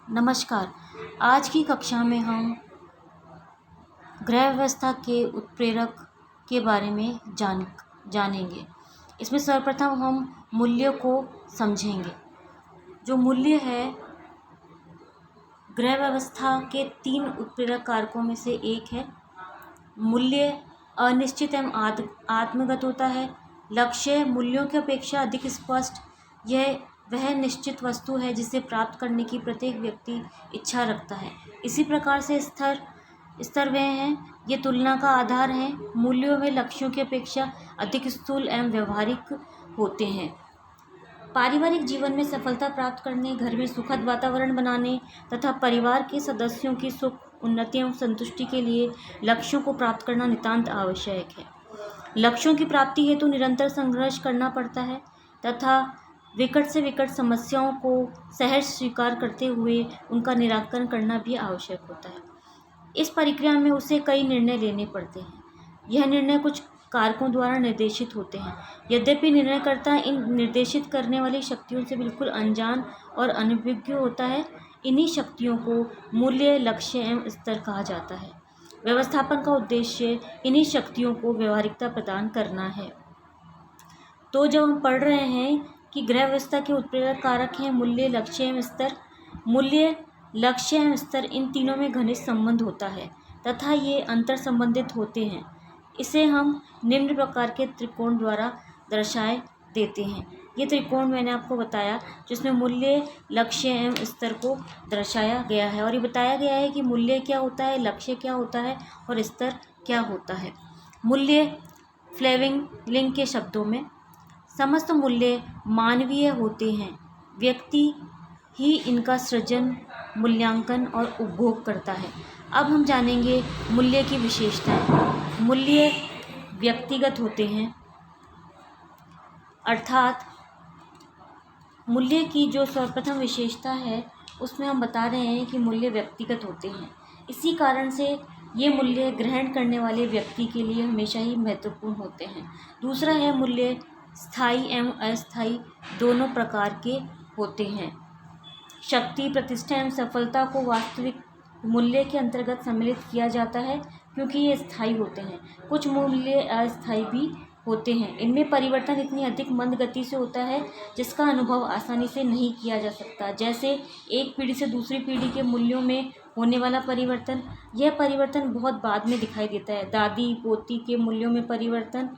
नमस्कार। आज की कक्षा में हम गृह व्यवस्था के उत्प्रेरक के बारे में जानेंगे। इसमें सर्वप्रथम हम मूल्य को समझेंगे। जो मूल्य है गृह व्यवस्था के 3 उत्प्रेरक कारकों में से एक है। मूल्य अनिश्चित एवं आत्मगत होता है। लक्ष्य मूल्यों की अपेक्षा अधिक स्पष्ट। यह वह निश्चित वस्तु है जिसे प्राप्त करने की प्रत्येक व्यक्ति इच्छा रखता है। इसी प्रकार से स्तर वह हैं ये तुलना का आधार है। मूल्यों व लक्ष्यों की अपेक्षा अधिक स्थूल एवं व्यवहारिक होते हैं। पारिवारिक जीवन में सफलता प्राप्त करने, घर में सुखद वातावरण बनाने तथा परिवार के सदस्यों की सुख, उन्नति एवं संतुष्टि के लिए लक्ष्यों को प्राप्त करना नितांत आवश्यक है। लक्ष्यों की प्राप्ति हेतु निरंतर संघर्ष करना पड़ता है तथा विकट से विकट समस्याओं को सहज स्वीकार करते हुए उनका निराकरण करना भी आवश्यक होता है। इस प्रक्रिया में उसे कई निर्णय लेने पड़ते हैं। यह निर्णय कुछ कारकों द्वारा निर्देशित होते हैं। यद्यपि निर्णयकर्ता इन निर्देशित करने वाली शक्तियों से बिल्कुल अनजान और अनभिज्ञ होता है। इन्हीं शक्तियों को मूल्य, लक्ष्य एवं स्तर कहा जाता है। व्यवस्थापन का उद्देश्य इन्हीं शक्तियों को व्यवहारिकता प्रदान करना है। तो जब हम पढ़ रहे हैं कि गृह व्यवस्था के उत्प्रेरक कारक हैं मूल्य, लक्ष्य एवं स्तर। मूल्य, लक्ष्य एवं स्तर इन तीनों में घनिष्ठ संबंध होता है तथा ये अंतर संबंधित होते हैं। इसे हम निम्न प्रकार के त्रिकोण द्वारा दर्शाए देते हैं। ये त्रिकोण मैंने आपको बताया जिसमें मूल्य, लक्ष्य एवं स्तर को दर्शाया गया है और ये बताया गया है कि मूल्य क्या होता है, लक्ष्य क्या होता है और स्तर क्या होता है। मूल्य फ्लेमिंग के शब्दों में समस्त मूल्य मानवीय होते हैं। व्यक्ति ही इनका सृजन, मूल्यांकन और उपभोग करता है। अब हम जानेंगे मूल्य की विशेषताएं। मूल्य व्यक्तिगत होते हैं, अर्थात मूल्य की जो सर्वप्रथम विशेषता है उसमें हम बता रहे हैं कि मूल्य व्यक्तिगत होते हैं। इसी कारण से ये मूल्य ग्रहण करने वाले व्यक्ति के लिए हमेशा ही महत्वपूर्ण होते हैं। दूसरा है मूल्य स्थायी एवं अस्थायी दोनों प्रकार के होते हैं। शक्ति, प्रतिष्ठा एवं सफलता को वास्तविक मूल्य के अंतर्गत सम्मिलित किया जाता है क्योंकि ये स्थायी होते हैं। कुछ मूल्य अस्थायी भी होते हैं। इनमें परिवर्तन इतनी अधिक मंद गति से होता है जिसका अनुभव आसानी से नहीं किया जा सकता। जैसे एक पीढ़ी से दूसरी पीढ़ी के मूल्यों में होने वाला परिवर्तन, यह परिवर्तन बहुत बाद में दिखाई देता है। दादी पोती के मूल्यों में परिवर्तन,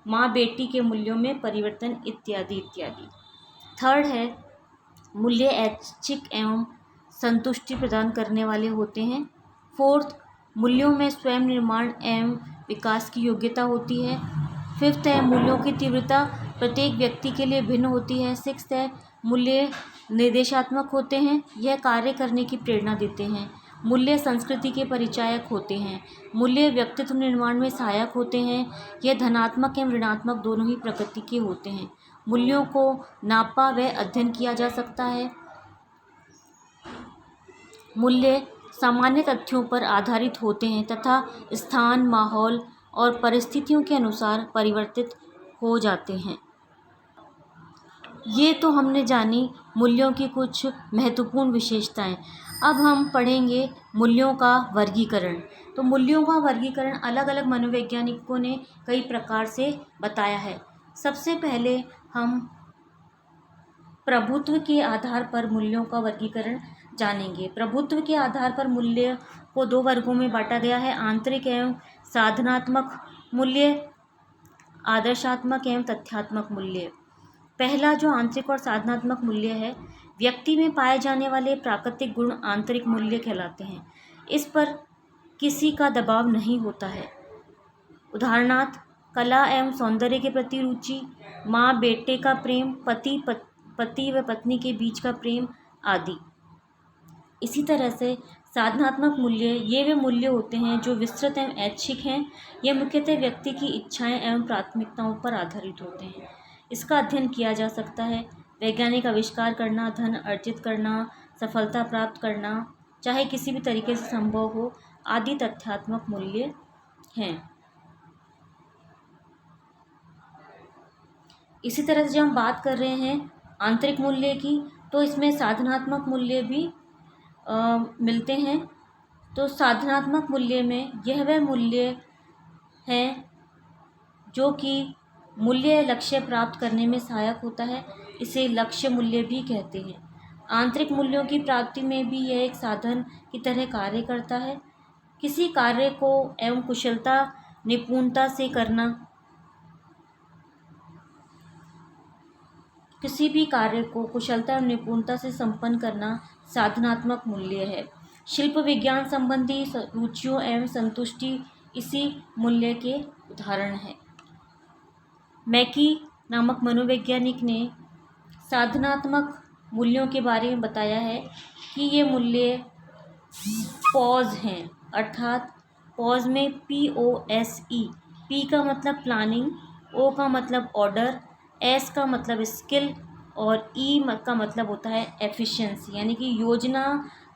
माँ बेटी के मूल्यों में परिवर्तन इत्यादि इत्यादि। थर्ड है मूल्य ऐच्छिक एवं संतुष्टि प्रदान करने वाले होते हैं। फोर्थ, मूल्यों में स्वयं निर्माण एवं विकास की योग्यता होती है। फिफ्थ है मूल्यों की तीव्रता प्रत्येक व्यक्ति के लिए भिन्न होती है। सिक्स्थ है मूल्य निर्देशात्मक होते हैं, यह कार्य करने की प्रेरणा देते हैं। मूल्य संस्कृति के परिचायक होते हैं। मूल्य व्यक्तित्व निर्माण में सहायक होते हैं। यह धनात्मक एवं ऋणात्मक दोनों ही प्रकृति के होते हैं। मूल्यों को नापा व अध्ययन किया जा सकता है। मूल्य सामान्य तथ्यों पर आधारित होते हैं तथा स्थान, माहौल और परिस्थितियों के अनुसार परिवर्तित हो जाते हैं। ये तो हमने जानी मूल्यों की कुछ महत्वपूर्ण विशेषताएं। अब हम पढ़ेंगे मूल्यों का वर्गीकरण। तो मूल्यों का वर्गीकरण अलग अलग मनोवैज्ञानिकों ने कई प्रकार से बताया है। सबसे पहले हम प्रभुत्व के आधार पर मूल्यों का वर्गीकरण जानेंगे। प्रभुत्व के आधार पर मूल्य को 2 वर्गों में बांटा गया है, आंतरिक एवं साधनात्मक मूल्य, आदर्शात्मक एवं तथ्यात्मक मूल्य। पहला जो आंतरिक और साधनात्मक मूल्य है, व्यक्ति में पाए जाने वाले प्राकृतिक गुण आंतरिक मूल्य कहलाते हैं। इस पर किसी का दबाव नहीं होता है। उदाहरणार्थ कला एवं सौंदर्य के प्रति रुचि, माँ बेटे का प्रेम, पति व पत्नी के बीच का प्रेम आदि। इसी तरह से साधनात्मक मूल्य ये वे मूल्य होते हैं जो विस्तृत एवं ऐच्छिक हैं। ये मुख्यतः व्यक्ति की इच्छाएं एवं प्राथमिकताओं पर आधारित होते हैं। इसका अध्ययन किया जा सकता है। वैज्ञानिक आविष्कार करना, धन अर्जित करना, सफलता प्राप्त करना, चाहे किसी भी तरीके से संभव हो, आदि तथ्यात्मक मूल्य हैं। इसी तरह से जब हम बात कर रहे हैं आंतरिक मूल्य की, तो इसमें साधनात्मक मूल्य भी मिलते हैं। तो साधनात्मक मूल्य में यह वह मूल्य है जो कि मूल्य लक्ष्य प्राप्त करने में सहायक होता है, इसे लक्ष्य मूल्य भी कहते हैं। आंतरिक मूल्यों की प्राप्ति में भी यह एक साधन की तरह कार्य करता है। किसी कार्य को एवं कुशलता निपुणता से करना, किसी भी कार्य को कुशलता और निपुणता से संपन्न करना साधनात्मक मूल्य है। शिल्प विज्ञान संबंधी रुचियों एवं संतुष्टि इसी मूल्य के उदाहरण हैं। मैकी नामक मनोवैज्ञानिक ने साधनात्मक मूल्यों के बारे में बताया है कि ये मूल्य पॉज हैं, अर्थात पॉज में POSE, P का मतलब प्लानिंग, O का मतलब ऑर्डर, S का मतलब स्किल और E का मतलब होता है एफिशिएंसी, यानी कि योजना,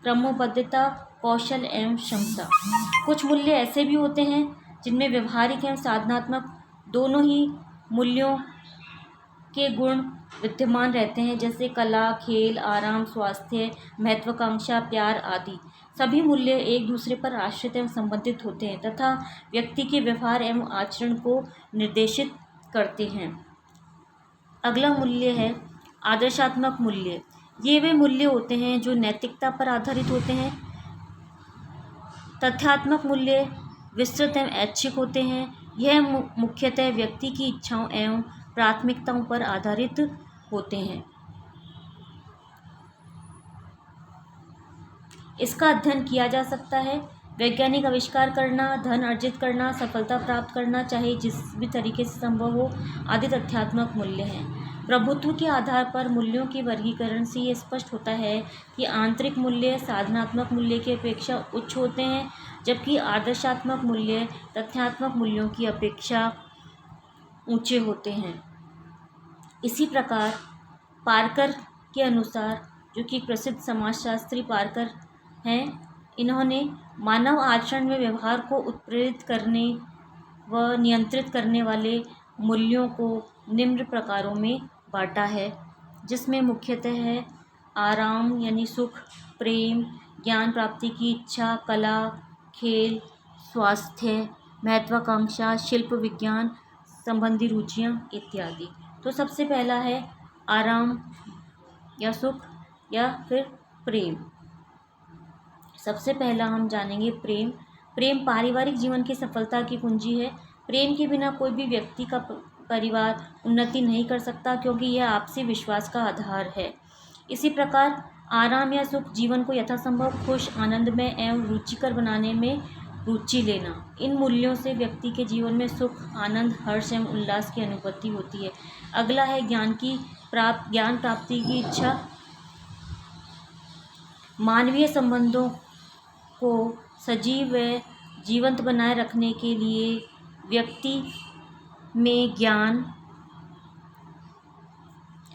क्रमबद्धता, कौशल एवं क्षमता। कुछ मूल्य ऐसे भी होते हैं जिनमें व्यवहारिक एवं साधनात्मक दोनों ही मूल्यों के गुण विद्यमान रहते हैं, जैसे कला, खेल, आराम, स्वास्थ्य, महत्वाकांक्षा, प्यार आदि। सभी मूल्य एक दूसरे पर आश्रित एवं संबंधित होते हैं तथा व्यक्ति के व्यवहार एवं आचरण को निर्देशित करते हैं। अगला मूल्य है आदर्शात्मक मूल्य। ये वे मूल्य होते हैं जो नैतिकता पर आधारित होते हैं। तथ्यात्मक मूल्य विस्तृत एवं ऐच्छिक होते हैं। यह मुख्यतः व्यक्ति की इच्छाओं एवं प्राथमिकताओं पर आधारित होते हैं। इसका अध्ययन किया जा सकता है। वैज्ञानिक आविष्कार करना, धन अर्जित करना, सफलता प्राप्त करना, चाहे जिस भी तरीके से संभव हो, आदि तथ्यात्मक मूल्य हैं। प्रभुत्व के आधार पर मूल्यों के वर्गीकरण से ये स्पष्ट होता है कि आंतरिक मूल्य साधनात्मक मूल्य की अपेक्षा उच्च होते हैं, जबकि आदर्शात्मक मूल्य तथ्यात्मक मूल्यों की अपेक्षा ऊंचे होते हैं। इसी प्रकार पार्कर के अनुसार, जो कि प्रसिद्ध समाजशास्त्री पार्कर हैं, इन्होंने मानव आचरण में व्यवहार को उत्प्रेरित करने व नियंत्रित करने वाले मूल्यों को निम्न प्रकारों में बांटा है, जिसमें मुख्यतः है आराम यानी सुख, प्रेम, ज्ञान प्राप्ति की इच्छा, कला, खेल, स्वास्थ्य, महत्वाकांक्षा, शिल्प विज्ञान संबंधी रुचियाँ इत्यादि। तो सबसे पहला है आराम या सुख या फिर प्रेम। सबसे पहला हम जानेंगे प्रेम। प्रेम पारिवारिक जीवन की सफलता की कुंजी है। प्रेम के बिना कोई भी व्यक्ति का परिवार उन्नति नहीं कर सकता, क्योंकि यह आपसी विश्वास का आधार है। इसी प्रकार आराम या सुख जीवन को यथासंभव खुश, आनंदमय एवं रुचिकर बनाने में रुचि लेना। इन मूल्यों से व्यक्ति के जीवन में सुख, आनंद, हर्ष एवं उल्लास की अनुभूति होती है। अगला है ज्ञान प्राप्ति की इच्छा। मानवीय संबंधों को सजीव व जीवंत बनाए रखने के लिए व्यक्ति में ज्ञान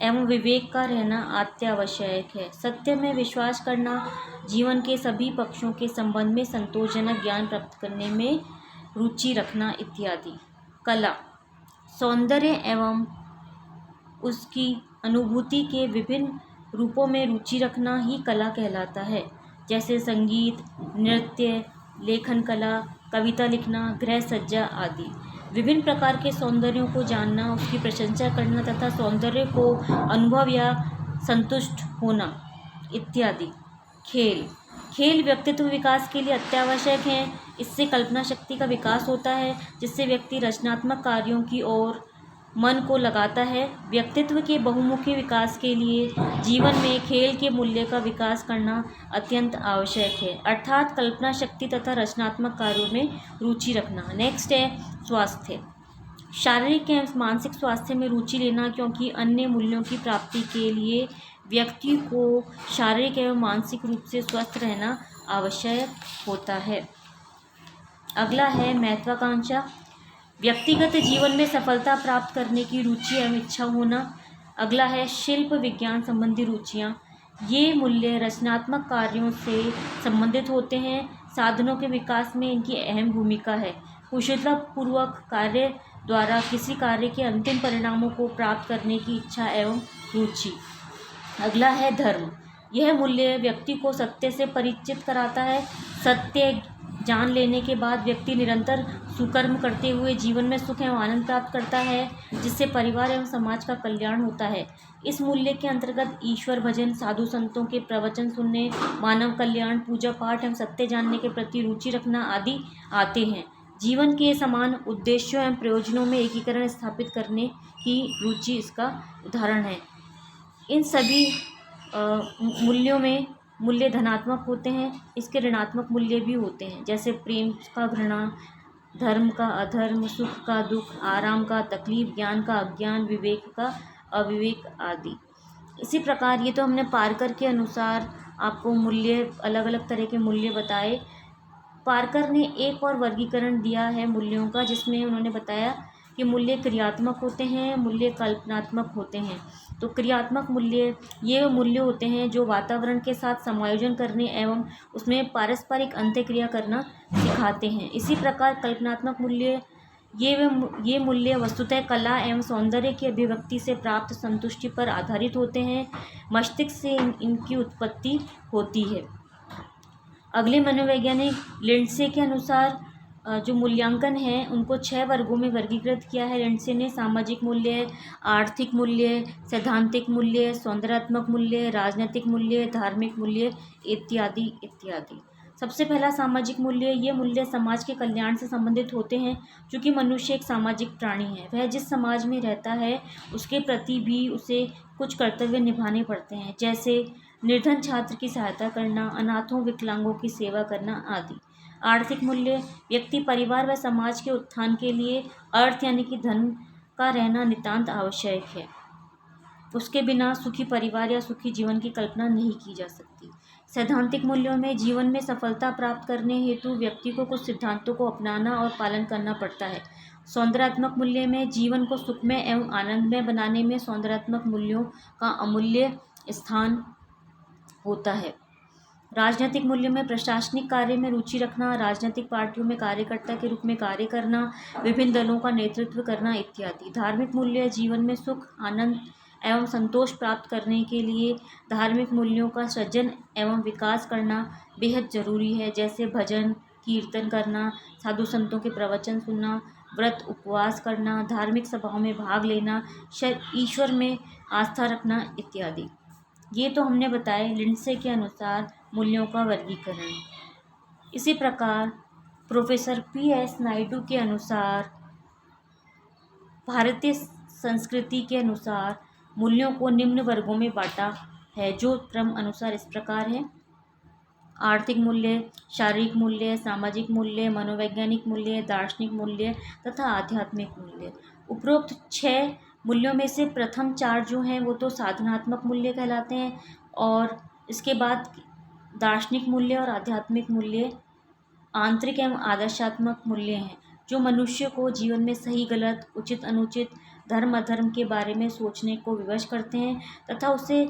एवं विवेक का रहना अत्यावश्यक है। सत्य में विश्वास करना, जीवन के सभी पक्षों के संबंध में संतोषजनक ज्ञान प्राप्त करने में रुचि रखना इत्यादि। कला, सौंदर्य एवं उसकी अनुभूति के विभिन्न रूपों में रुचि रखना ही कला कहलाता है, जैसे संगीत, नृत्य, लेखन कला, कविता लिखना, गृह सज्जा आदि। विभिन्न प्रकार के सौंदर्यों को जानना, उसकी प्रशंसा करना तथा सौंदर्य को अनुभव या संतुष्ट होना इत्यादि। खेल व्यक्तित्व विकास के लिए अत्यावश्यक है। इससे कल्पना शक्ति का विकास होता है, जिससे व्यक्ति रचनात्मक कार्यों की ओर मन को लगाता है। व्यक्तित्व के बहुमुखी विकास के लिए जीवन में खेल के मूल्य का विकास करना अत्यंत आवश्यक है, अर्थात कल्पना शक्ति तथा रचनात्मक कार्यों में रुचि रखना। नेक्स्ट है स्वास्थ्य। शारीरिक एवं मानसिक स्वास्थ्य में रुचि लेना, क्योंकि अन्य मूल्यों की प्राप्ति के लिए व्यक्ति को शारीरिक एवं मानसिक रूप से स्वस्थ रहना आवश्यक होता है। अगला है महत्वाकांक्षा। व्यक्तिगत जीवन में सफलता प्राप्त करने की रुचि एवं इच्छा होना। अगला है शिल्प विज्ञान संबंधी रुचियाँ। ये मूल्य रचनात्मक कार्यों से संबंधित होते हैं। साधनों के विकास में इनकी अहम भूमिका है। कुशलतापूर्वक कार्य द्वारा किसी कार्य के अंतिम परिणामों को प्राप्त करने की इच्छा एवं रुचि। अगला है धर्म। यह मूल्य व्यक्ति को सत्य से परिचित कराता है। सत्य जान लेने के बाद व्यक्ति निरंतर सुकर्म करते हुए जीवन में सुख एवं आनंद प्राप्त करता है, जिससे परिवार एवं समाज का कल्याण होता है। इस मूल्य के अंतर्गत ईश्वर भजन, साधु संतों के प्रवचन सुनने, मानव कल्याण, पूजा पाठ एवं सत्य जानने के प्रति रुचि रखना आदि आते हैं। जीवन के समान उद्देश्यों एवं प्रयोजनों में एकीकरण स्थापित करने की रुचि इसका उदाहरण है। इन सभी मूल्यों में मूल्य धनात्मक होते हैं, इसके ऋणात्मक मूल्य भी होते हैं, जैसे प्रेम का घृणा, धर्म का अधर्म, सुख का दुख, आराम का तकलीफ, ज्ञान का अज्ञान, विवेक का अविवेक आदि। इसी प्रकार ये तो हमने पारकर के अनुसार आपको मूल्य, अलग अलग तरह के मूल्य बताए। पारकर ने एक और वर्गीकरण दिया है मूल्यों का, जिसमें उन्होंने बताया कि मूल्य क्रियात्मक होते हैं, मूल्य कल्पनात्मक होते हैं। तो क्रियात्मक मूल्य ये मूल्य होते हैं जो वातावरण के साथ समायोजन करने एवं उसमें पारस्परिक अंत्यक्रिया करना सिखाते हैं। इसी प्रकार कल्पनात्मक मूल्य ये मूल्य वस्तुतः कला एवं सौंदर्य की अभिव्यक्ति से प्राप्त संतुष्टि पर आधारित होते हैं। मस्तिष्क से इनकी उत्पत्ति होती है। अगले मनोवैज्ञानिक लिंडसे के अनुसार जो मूल्यांकन है उनको 6 वर्गों में वर्गीकृत किया है लिंडसे ने। सामाजिक मूल्य, आर्थिक मूल्य, सैद्धांतिक मूल्य, सौंदर्यात्मक मूल्य, राजनीतिक मूल्य, धार्मिक मूल्य इत्यादि इत्यादि। सबसे पहला सामाजिक मूल्य। ये मूल्य समाज के कल्याण से संबंधित होते हैं। चूँकि मनुष्य एक सामाजिक प्राणी है, वह जिस समाज में रहता है उसके प्रति भी उसे कुछ कर्तव्य निभाने पड़ते हैं, जैसे निर्धन छात्र की सहायता करना, अनाथों विकलांगों की सेवा करना आदि। आर्थिक मूल्य। व्यक्ति, परिवार व समाज के उत्थान के लिए अर्थ यानी कि धन का रहना नितांत आवश्यक है। उसके बिना सुखी परिवार या सुखी जीवन की कल्पना नहीं की जा सकती। सैद्धांतिक मूल्यों में जीवन में सफलता प्राप्त करने हेतु व्यक्ति को कुछ सिद्धांतों को अपनाना और पालन करना पड़ता है। सौंदर्यात्मक मूल्य में जीवन को सुखमय एवं आनंदमय बनाने में सौंदर्यात्मक मूल्यों का अमूल्य स्थान होता है। राजनीतिक मूल्य में प्रशासनिक कार्य में रुचि रखना, राजनीतिक पार्टियों में कार्यकर्ता के रूप में कार्य करना, विभिन्न दलों का नेतृत्व करना इत्यादि। धार्मिक मूल्य जीवन में सुख, आनंद एवं संतोष प्राप्त करने के लिए धार्मिक मूल्यों का सृजन एवं विकास करना बेहद जरूरी है, जैसे भजन कीर्तन करना, साधु संतों के प्रवचन सुनना, व्रत उपवास करना, धार्मिक सभाओं में भाग लेना, ईश्वर में आस्था रखना इत्यादि। ये तो हमने बताए लिंडसे के अनुसार मूल्यों का वर्गीकरण। इसी प्रकार प्रोफेसर PS नायडू के अनुसार भारतीय संस्कृति के अनुसार मूल्यों को निम्न वर्गों में बांटा है, जो क्रम अनुसार इस प्रकार है। आर्थिक मूल्य, शारीरिक मूल्य, सामाजिक मूल्य, मनोवैज्ञानिक मूल्य, दार्शनिक मूल्य तथा आध्यात्मिक मूल्य। उपरोक्त 6 मूल्यों में से प्रथम 4 जो हैं वो तो साधनात्मक मूल्य कहलाते हैं, और इसके बाद दार्शनिक मूल्य और आध्यात्मिक मूल्य आंतरिक एवं आदर्शात्मक मूल्य हैं, जो मनुष्य को जीवन में सही गलत, उचित अनुचित, धर्म अधर्म के बारे में सोचने को विवश करते हैं तथा उसे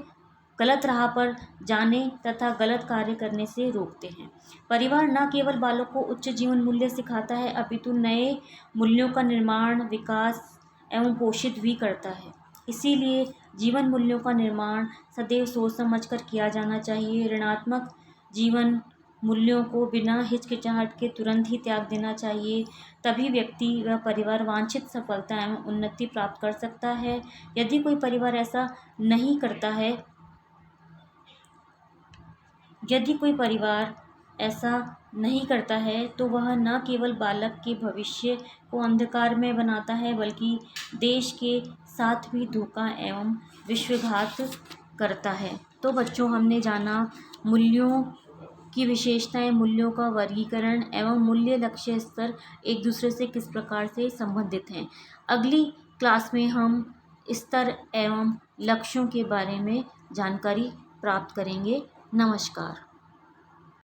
गलत राह पर जाने तथा गलत कार्य करने से रोकते हैं। परिवार न केवल बालक को उच्च जीवन मूल्य सिखाता है, अपितु नए मूल्यों का निर्माण, विकास एवं पोषित भी करता है। इसीलिए जीवन मूल्यों का निर्माण सदैव सोच समझ कर किया जाना चाहिए। ऋणात्मक जीवन मूल्यों को बिना हिचकिचाहट के तुरंत ही त्याग देना चाहिए, तभी व्यक्ति व परिवार वांछित सफलता एवं उन्नति प्राप्त कर सकता है। यदि कोई परिवार ऐसा नहीं करता है तो वह न केवल बालक के भविष्य को अंधकार में बनाता है, बल्कि देश के साथ भी धोखा एवं विश्वासघात करता है। तो बच्चों, हमने जाना मूल्यों की विशेषताएं, मूल्यों का वर्गीकरण एवं मूल्य लक्ष्य स्तर एक दूसरे से किस प्रकार से संबंधित हैं। अगली क्लास में हम स्तर एवं लक्ष्यों के बारे में जानकारी प्राप्त करेंगे। नमस्कार।